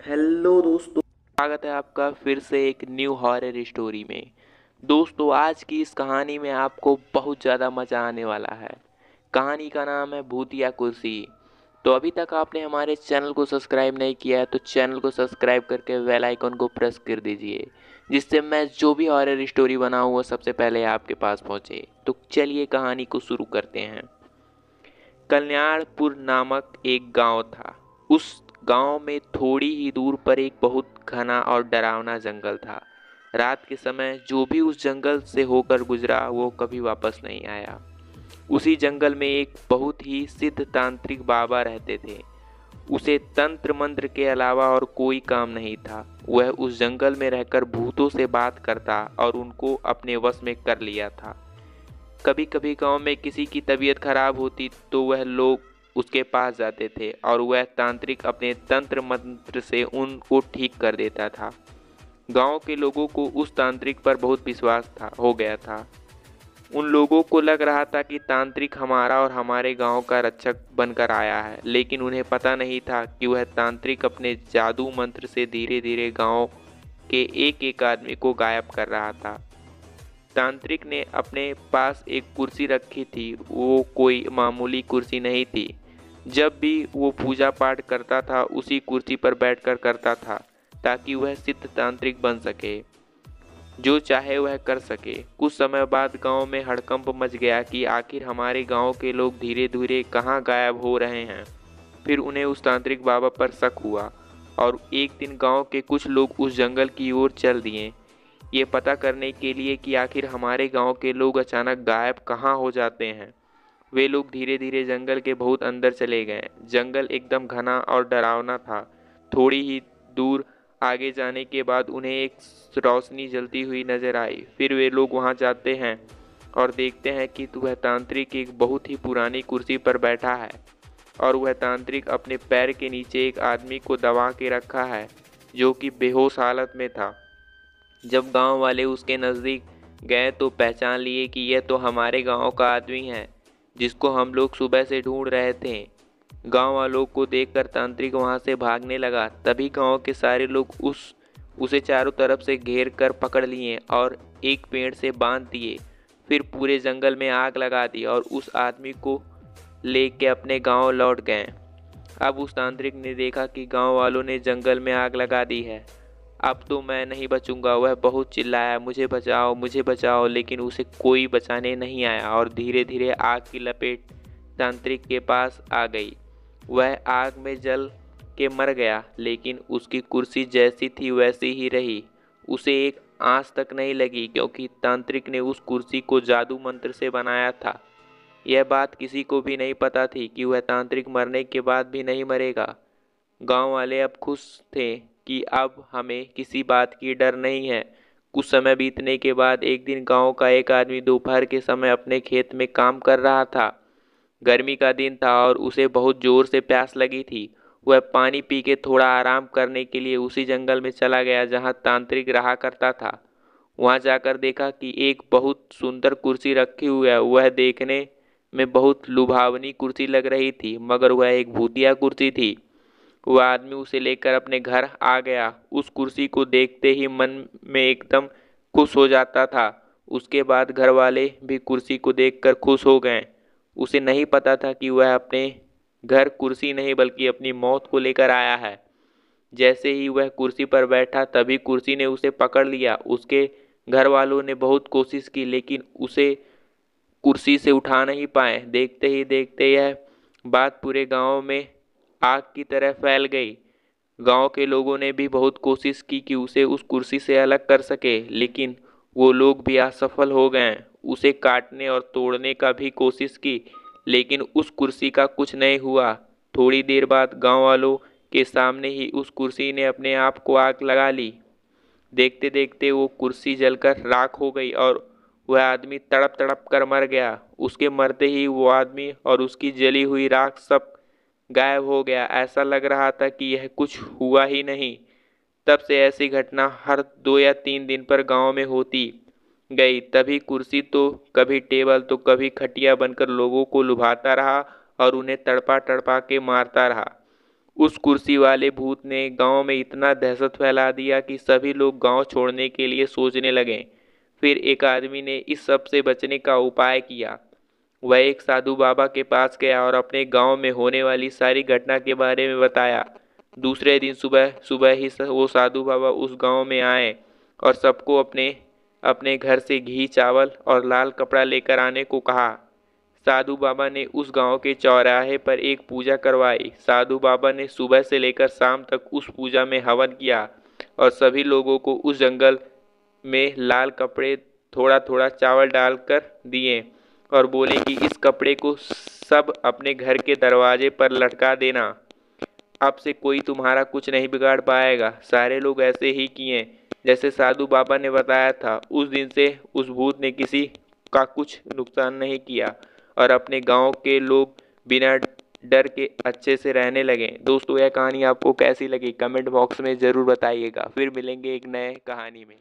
Hello दोस्तों, स्वागत है आपका फिर से एक न्यू हॉरर स्टोरी में। दोस्तों, आज की इस कहानी में आपको बहुत ज़्यादा मज़ा आने वाला है। कहानी का नाम है भूतिया कुर्सी। तो अभी तक आपने हमारे चैनल को सब्सक्राइब नहीं किया है तो चैनल को सब्सक्राइब करके बेल आइकन को प्रेस कर दीजिए, जिससे मैं जो भी हॉरर स्टोरी बनाऊँ वो सबसे पहले आपके पास पहुँचे। तो चलिए कहानी को शुरू करते हैं। कल्याणपुर नामक एक गांव था। उस गांव में थोड़ी ही दूर पर एक बहुत घना और डरावना जंगल था। रात के समय जो भी उस जंगल से होकर गुजरा वो कभी वापस नहीं आया। उसी जंगल में एक बहुत ही सिद्ध तांत्रिक बाबा रहते थे। उसे तंत्र मंत्र के अलावा और कोई काम नहीं था। वह उस जंगल में रहकर भूतों से बात करता और उनको अपने वश में कर लिया था। कभी कभी गांव में किसी की तबीयत खराब होती तो वह लोग उसके पास जाते थे और वह तांत्रिक अपने तंत्र मंत्र से उनको ठीक कर देता था। गांव के लोगों को उस तांत्रिक पर बहुत विश्वास था हो गया था। उन लोगों को लग रहा था कि तांत्रिक हमारा और हमारे गांव का रक्षक बनकर आया है, लेकिन उन्हें पता नहीं था कि वह तांत्रिक अपने जादू मंत्र से धीरे धीरे गांव के एक एक आदमी को गायब कर रहा था। तांत्रिक ने अपने पास एक कुर्सी रखी थी। वो कोई मामूली कुर्सी नहीं थी। जब भी वो पूजा पाठ करता था उसी कुर्सी पर बैठकर करता था, ताकि वह सिद्ध तांत्रिक बन सके, जो चाहे वह कर सके। कुछ समय बाद गांव में हड़कंप मच गया कि आखिर हमारे गांव के लोग धीरे धीरे कहाँ गायब हो रहे हैं। फिर उन्हें उस तांत्रिक बाबा पर शक हुआ और एक दिन गांव के कुछ लोग उस जंगल की ओर चल दिए, ये पता करने के लिए कि आखिर हमारे गांव के लोग अचानक गायब कहाँ हो जाते हैं। वे लोग धीरे धीरे जंगल के बहुत अंदर चले गए। जंगल एकदम घना और डरावना था। थोड़ी ही दूर आगे जाने के बाद उन्हें एक रोशनी जलती हुई नजर आई। फिर वे लोग वहां जाते हैं और देखते हैं कि वह तांत्रिक एक बहुत ही पुरानी कुर्सी पर बैठा है और वह तांत्रिक अपने पैर के नीचे एक आदमी को दबा के रखा है, जो कि बेहोश हालत में था। जब गांव वाले उसके नज़दीक गए तो पहचान लिए कि यह तो हमारे गांव का आदमी है, जिसको हम लोग सुबह से ढूंढ रहे थे। गांव वालों को देखकर तांत्रिक वहां से भागने लगा। तभी गांव के सारे लोग उसे चारों तरफ से घेर कर पकड़ लिए और एक पेड़ से बांध दिए। फिर पूरे जंगल में आग लगा दी और उस आदमी को लेके अपने गांव लौट गए। अब उस तांत्रिक ने देखा कि गांव वालों ने जंगल में आग लगा दी है। अब तो मैं नहीं बचूंगा। वह बहुत चिल्लाया, मुझे बचाओ मुझे बचाओ, लेकिन उसे कोई बचाने नहीं आया और धीरे धीरे आग की लपेट तांत्रिक के पास आ गई। वह आग में जल के मर गया, लेकिन उसकी कुर्सी जैसी थी वैसी ही रही। उसे एक आंच तक नहीं लगी, क्योंकि तांत्रिक ने उस कुर्सी को जादू मंत्र से बनाया था। यह बात किसी को भी नहीं पता थी कि वह तांत्रिक मरने के बाद भी नहीं मरेगा। गांव वाले अब खुश थे कि अब हमें किसी बात की डर नहीं है। कुछ समय बीतने के बाद एक दिन गांव का एक आदमी दोपहर के समय अपने खेत में काम कर रहा था। गर्मी का दिन था और उसे बहुत जोर से प्यास लगी थी। वह पानी पी के थोड़ा आराम करने के लिए उसी जंगल में चला गया जहां तांत्रिक रहा करता था। वहां जाकर देखा कि एक बहुत सुंदर कुर्सी रखी हुई है। वह देखने में बहुत लुभावनी कुर्सी लग रही थी, मगर वह एक भूतिया कुर्सी थी। वह आदमी उसे लेकर अपने घर आ गया। उस कुर्सी को देखते ही मन में एकदम खुश हो जाता था। उसके बाद घर वाले भी कुर्सी को देखकर खुश हो गए। उसे नहीं पता था कि वह अपने घर कुर्सी नहीं बल्कि अपनी मौत को लेकर आया है। जैसे ही वह कुर्सी पर बैठा तभी कुर्सी ने उसे पकड़ लिया। उसके घर वालों ने बहुत कोशिश की, लेकिन उसे कुर्सी से उठा नहीं पाए। देखते ही देखते यह बात पूरे गांव में आग की तरह फैल गई। गांव के लोगों ने भी बहुत कोशिश की कि उसे उस कुर्सी से अलग कर सके, लेकिन वो लोग भी असफल हो गए। उसे काटने और तोड़ने का भी कोशिश की, लेकिन उस कुर्सी का कुछ नहीं हुआ। थोड़ी देर बाद गांव वालों के सामने ही उस कुर्सी ने अपने आप को आग लगा ली। देखते देखते वो कुर्सी जलकर राख हो गई और वह आदमी तड़प तड़प कर मर गया। उसके मरते ही वो आदमी और उसकी जली हुई राख सब गायब हो गया। ऐसा लग रहा था कि यह कुछ हुआ ही नहीं। तब से ऐसी घटना हर 2 या 3 दिन पर गांव में होती गई। तभी कुर्सी तो कभी टेबल तो कभी खटिया बनकर लोगों को लुभाता रहा और उन्हें तड़पा तड़पा के मारता रहा। उस कुर्सी वाले भूत ने गांव में इतना दहशत फैला दिया कि सभी लोग गांव छोड़ने के लिए सोचने लगे। फिर एक आदमी ने इस सब से बचने का उपाय किया। वह एक साधु बाबा के पास गया और अपने गांव में होने वाली सारी घटना के बारे में बताया। दूसरे दिन सुबह सुबह ही वो साधु बाबा उस गांव में आए और सबको अपने अपने घर से घी, चावल और लाल कपड़ा लेकर आने को कहा। साधु बाबा ने उस गांव के चौराहे पर एक पूजा करवाई। साधु बाबा ने सुबह से लेकर शाम तक उस पूजा में हवन किया और सभी लोगों को उस जंगल में लाल कपड़े, थोड़ा थोड़ा चावल डालकर दिए और बोले कि इस कपड़े को सब अपने घर के दरवाजे पर लटका देना। अब से कोई तुम्हारा कुछ नहीं बिगाड़ पाएगा। सारे लोग ऐसे ही किए जैसे साधु बाबा ने बताया था। उस दिन से उस भूत ने किसी का कुछ नुकसान नहीं किया और अपने गांव के लोग बिना डर के अच्छे से रहने लगे। दोस्तों, यह कहानी आपको कैसी लगी कमेंट बॉक्स में ज़रूर बताइएगा। फिर मिलेंगे एक नए कहानी में।